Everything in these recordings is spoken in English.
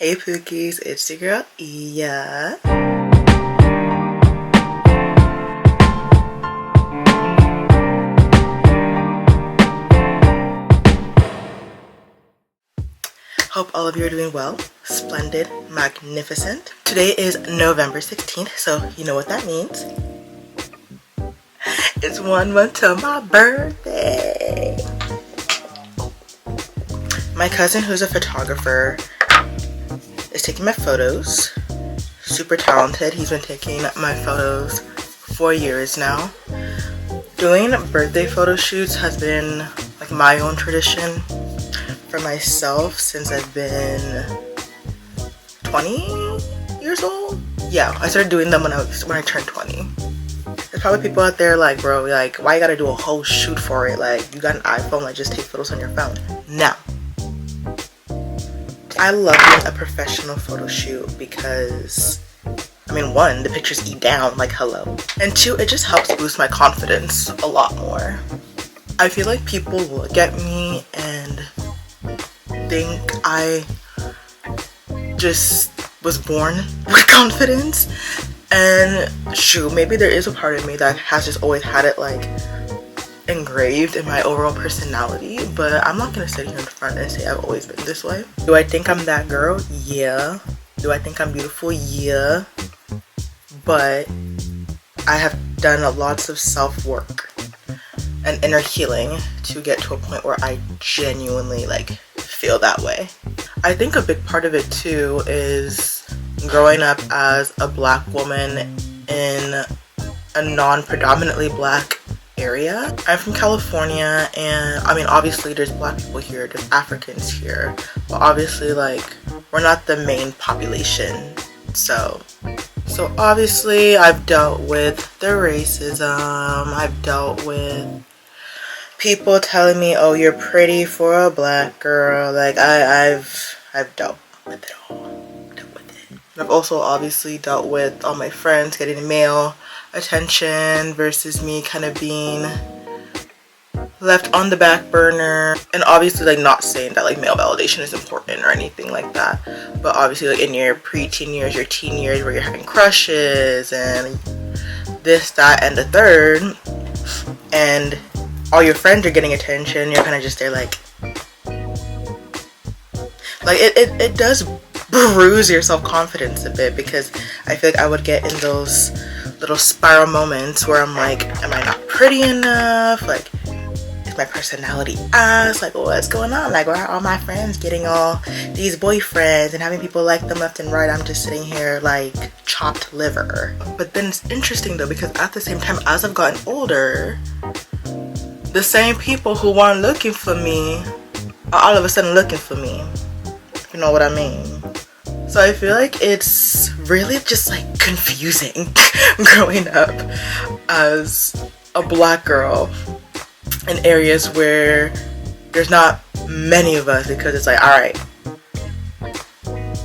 Hey Pookies, it's your girl Iya. Hope all of you are doing well, splendid, magnificent. Today is November 16th, so you know what that means. It's 1 month to my birthday. My cousin, who's a photographer, is taking my photos. Super talented. He's been taking my photos for years now. Doing birthday photo shoots has been like my own tradition for myself since I've been 20 years old. Yeah, I started doing them when I turned 20. There's probably people out there like, bro, like, why you gotta do a whole shoot for it? Like, you got an iPhone, like, just take photos on your phone. No. I love doing a professional photo shoot because, I mean, one, the pictures eat down, like, hello. And two, it just helps boost my confidence a lot more. I feel like people look at me and think I just was born with confidence. And shoot, maybe there is a part of me that has just always had it, like, engraved in my overall personality, but I'm not gonna sit here in front and say I've always been this way. Do I think I'm that girl? Yeah. Do I think I'm beautiful? Yeah. But I have done lots of self-work and inner healing to get to a point where I genuinely like feel that way. I think a big part of it too is growing up as a Black woman in a non-predominantly Black area. I'm from California, and I mean, obviously there's Black people here, there's Africans here, but obviously like we're not the main population. So obviously I've dealt with the racism, I've dealt with people telling me, oh, you're pretty for a Black girl. Like I've dealt with it all. I've also obviously dealt with all my friends getting male attention versus me kind of being left on the back burner. And obviously like not saying that like male validation is important or anything like that, but obviously like in your pre-teen years, your teen years where you're having crushes and this, that, and the third, and all your friends are getting attention, you're kind of just there like it does bruise your self-confidence a bit, because I feel like I would get in those little spiral moments where I'm like, am I not pretty enough? Like, is my personality ass? Like, what's going on? Like, why are all my friends getting all these boyfriends and having people like them left and right? I'm just sitting here like chopped liver. But then it's interesting though, because at the same time, as I've gotten older, the same people who weren't looking for me are all of a sudden looking for me. You know what I mean? So I feel like it's really just like confusing growing up as a Black girl in areas where there's not many of us, because it's like, all right,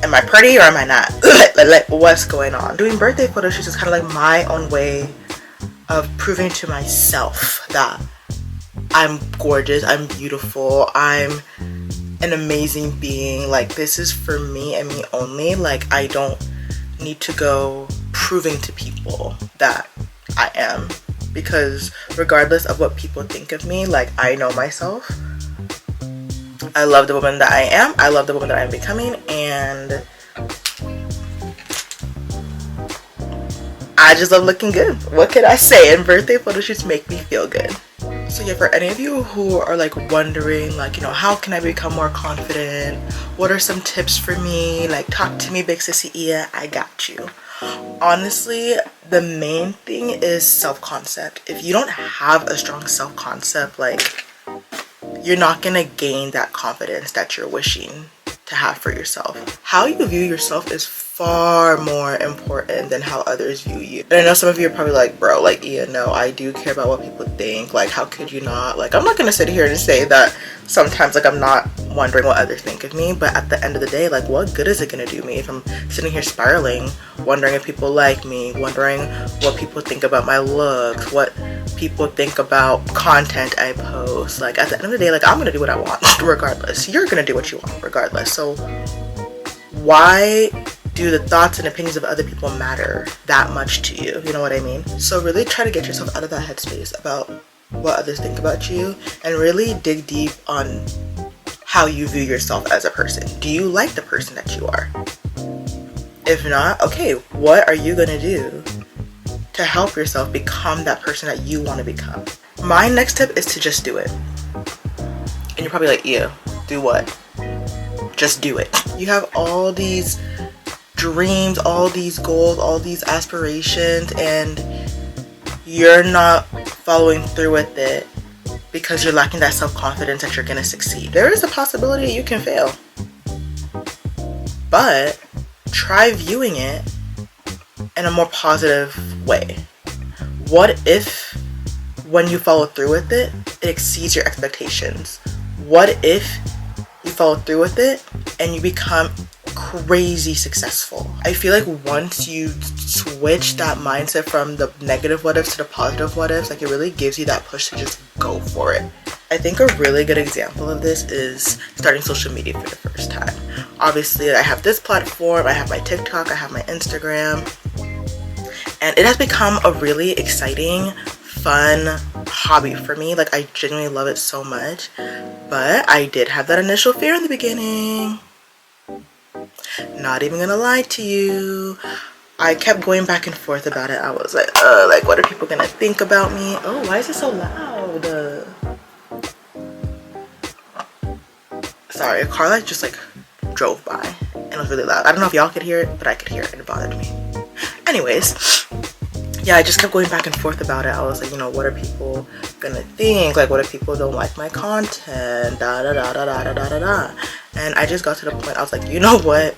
am I pretty or am I not? like what's going on? Doing birthday photo shoots is kind of like my own way of proving to myself that I'm gorgeous, I'm beautiful, I'm an amazing being. Like, this is for me and me only. Like, I don't need to go proving to people that I am, because regardless of what people think of me, like, I know myself. I love the woman that I am, I love the woman that I'm becoming, and I just love looking good. What can I say? And birthday photo shoots make me feel good. So yeah, for any of you who are like wondering, like, you know, how can I become more confident? What are some tips for me? Like, talk to me, big sissy Iya, I got you. Honestly, the main thing is self-concept. If you don't have a strong self-concept, like, you're not gonna gain that confidence that you're wishing to have for yourself. How you view yourself is far more important than how others view you. And I know some of you are probably like, bro, like, yeah, no, I do care about what people think. Like, how could you not? Like, I'm not gonna sit here and say that sometimes like I'm not wondering what others think of me, but at the end of the day, like, what good is it gonna do me if I'm sitting here spiraling, wondering if people like me, wondering what people think about my looks, what people think about content I post. Like, at the end of the day, like, I'm gonna do what I want regardless. You're gonna do what you want regardless. So why do the thoughts and opinions of other people matter that much to you? You know what I mean? So really try to get yourself out of that headspace about what others think about you, and really dig deep on how you view yourself as a person. Do you like the person that you are? If not, okay, what are you gonna do to help yourself become that person that you want to become? My next tip is to just do it. And you're probably like, yeah, do what? Just do it. You have all these dreams, all these goals, all these aspirations, and you're not following through with it because you're lacking that self-confidence that you're gonna succeed. There is a possibility you can fail, but try viewing it in a more positive way. What if when you follow through with it, it exceeds your expectations? What if you follow through with it and you become crazy successful? I feel like once you switch that mindset from the negative what ifs to the positive what ifs, like it really gives you that push to just go for it. I think a really good example of this is starting social media for the first time. Obviously, I have this platform, I have my TikTok, I have my Instagram, and it has become a really exciting, fun hobby for me. Like, I genuinely love it so much, but I did have that initial fear in the beginning. Not even gonna lie to you. I kept going back and forth about it. I was like, what are people gonna think about me? Oh, why is it so loud? Sorry, a car like just like drove by and it was really loud. I don't know if y'all could hear it, but I could hear it and it bothered me. Anyways, yeah, I just kept going back and forth about it. I was like, you know, what are people gonna think? Like, what if people don't like my content? Da da da da da da da da. And I just got to the point, I was like, you know what?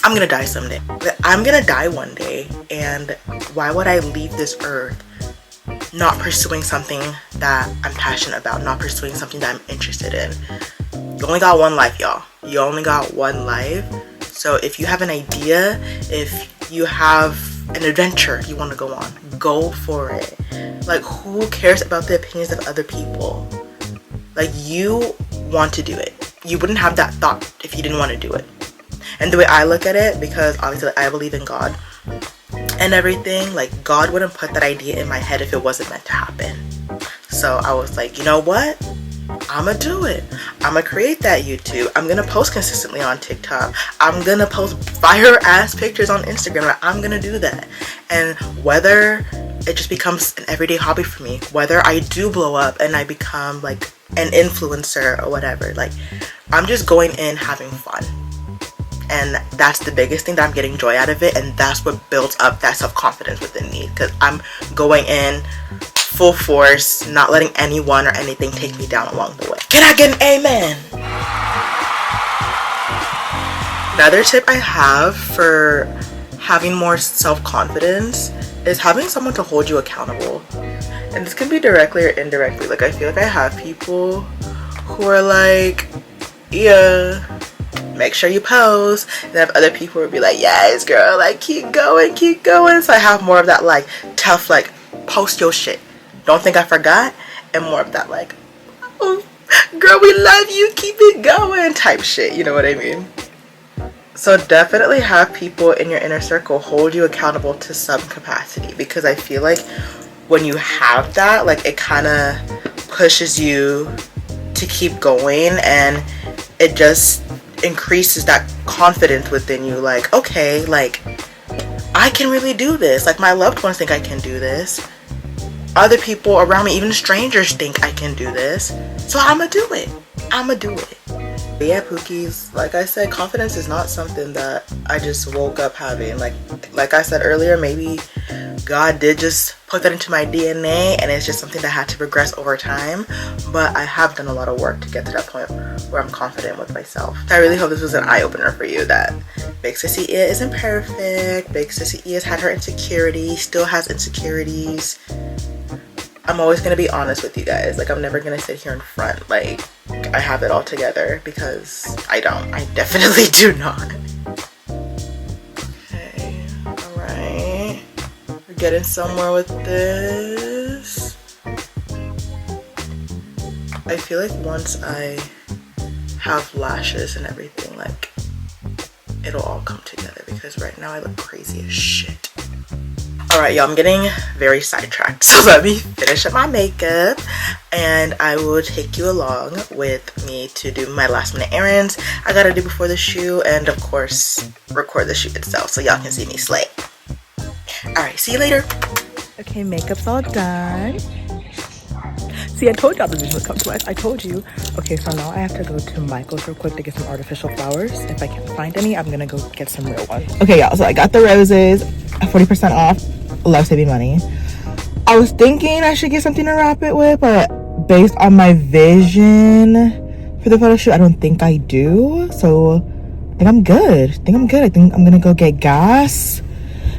I'm gonna die someday. I'm gonna die one day, and why would I leave this earth not pursuing something that I'm passionate about, not pursuing something that I'm interested in? You only got one life, y'all. You only got one life. So if you have an idea, if you have an adventure you want to go on, go for it. Like, who cares about the opinions of other people? Like, you want to do it. You wouldn't have that thought if you didn't want to do it. And the way I look at it, because obviously I believe in God and everything, like, God wouldn't put that idea in my head if it wasn't meant to happen. So I was like, you know what? I'ma do it. I'ma create that YouTube. I'm gonna post consistently on TikTok. I'm gonna post fire ass pictures on Instagram. I'm gonna do that. And whether it just becomes an everyday hobby for me, whether I do blow up and I become like an influencer or whatever, like, I'm just going in having fun. And that's the biggest thing, that I'm getting joy out of it, and that's what builds up that self-confidence within me, because I'm going in full force, not letting anyone or anything take me down along the way. Can I get an amen? Another tip I have for having more self-confidence is having someone to hold you accountable. And this can be directly or indirectly. Like, I feel like I have people who are like, yeah, make sure you post. And then other people would be like, yes girl, like, keep going, keep going. So I have more of that like tough, like, post your shit, don't think I forgot, and more of that like, oh girl, we love you, keep it going type shit, you know what I mean? So definitely have people in your inner circle hold you accountable to some capacity, because I feel like when you have that, like, it kind of pushes you to keep going, and it just increases that confidence within you. Like, okay, like, I can really do this. Like, my loved ones think I can do this. Other people around me, even strangers, think I can do this. So I'ma do it. I'ma do it. But yeah, Pookies, like I said, confidence is not something that I just woke up having. Like I said earlier, maybe God did just put that into my DNA, and it's just something that had to progress over time. But I have done a lot of work to get to that point where I'm confident with myself. I really hope this was an eye-opener for you, that Big Sissy Ia isn't perfect. Big Sissy Ia's had her insecurities, still has insecurities. I'm always going to be honest with you guys. Like, I'm never going to sit here in front like I have it all together, because I don't. I definitely do not. Okay, alright. We're getting somewhere with this. I feel like once I have lashes and everything, like it'll all come together, because right now I look crazy as shit. Alright y'all, I'm getting very sidetracked, so let me finish up my makeup and I will take you along with me to do my last minute errands I gotta do before the shoot, and of course record the shoot itself so y'all can see me slay. Alright, see you later. Okay, makeup's all done. See, I told y'all the vision would come twice. I told you. Okay, so now I have to go to Michael's real quick to get some artificial flowers. If I can't find any, I'm gonna go get some real ones. Okay, y'all, so I got the roses at 40% off. Love saving money. I was thinking I should get something to wrap it with, but based on my vision for the photo shoot, I don't think I do. So I think I'm good. I think I'm gonna go get gas,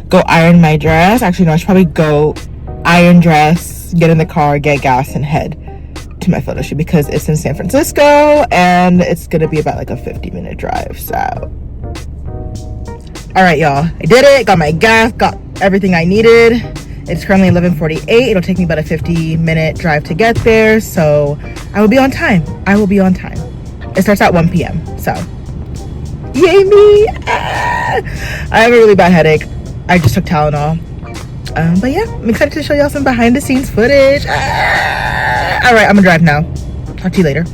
go iron my dress. Actually, no, I should probably go iron dress, get in the car, get gas, and head to my photo shoot because it's in San Francisco and it's gonna be about like a 50-minute drive. So all right, y'all, I did it. Got my gas, got everything I needed. It's currently 11:48. It'll take me about a 50-minute drive to get there, so I will be on time. It starts at 1 p.m. so yay me. I have a really bad headache. I just took Tylenol. But yeah, I'm excited to show y'all some behind the scenes footage. All right, I'm gonna drive now. Talk to you later.